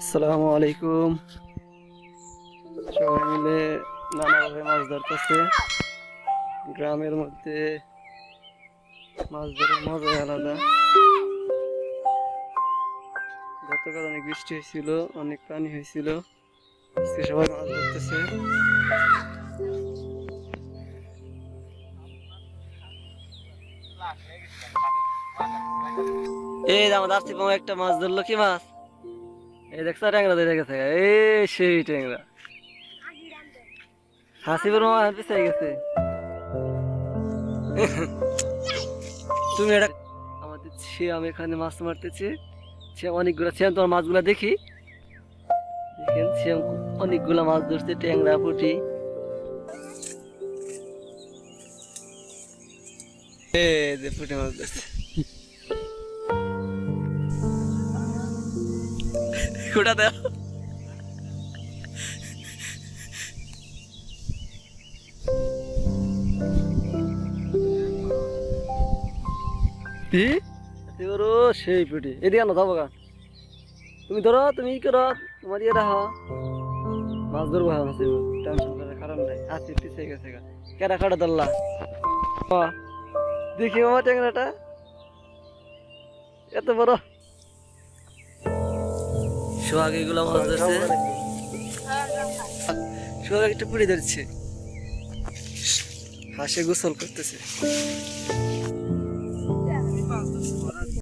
আসসালামু আলাইকুম। সবাই মিলে নানাভাবে মাছ ধরতেছে। গ্রামের মধ্যে মাছ ধরার মজাই আলাদা। গতকাল অনেক বৃষ্টি হয়েছিল, অনেক পানি হয়েছিল, আজকে সবাই মাছ ধরতেছে। এই যে আমাদের আসতে একটা মাছ ধরলো, কি মাছ? এই দেখছো, ট্যাংরা ধরে গেছে। এই সেই ট্যাংরা, হাসিবের মাছ পিছিয়ে গেছে। তুমি এটা আমাদের ছিয়াম এখানে মাছ মারতেছে। ছিয়াম অনেকগুলা, ছিয়াম তোমার মাছগুলা দেখি। দেখেন ছিয়াম অনেকগুলা মাছ ধরছে, ট্যাংরা পুঁটি। এই যে পুঁটি মাছ ধরছে। কোটা দাও। কি এবারও সেই পুঁটি, এদিকে আনো যাবো গা। তুমি ধরো, তুমি ই করো, তোমার ইয়ে রাখো। মাছ ধরবো, হ্যাঁ হাসিব, টেনশন করার কারণ নাই। হাসি পিছিয়ে গেছে গা, কেডা কাটা ধরলা? দেখি মামা ট্যাংরাটা এত বড়। সোহাগ এগুলো মাছ ধরছে, সোহাগ একটা পুড়ে ধরছে, হাসে গোসল করতেছে।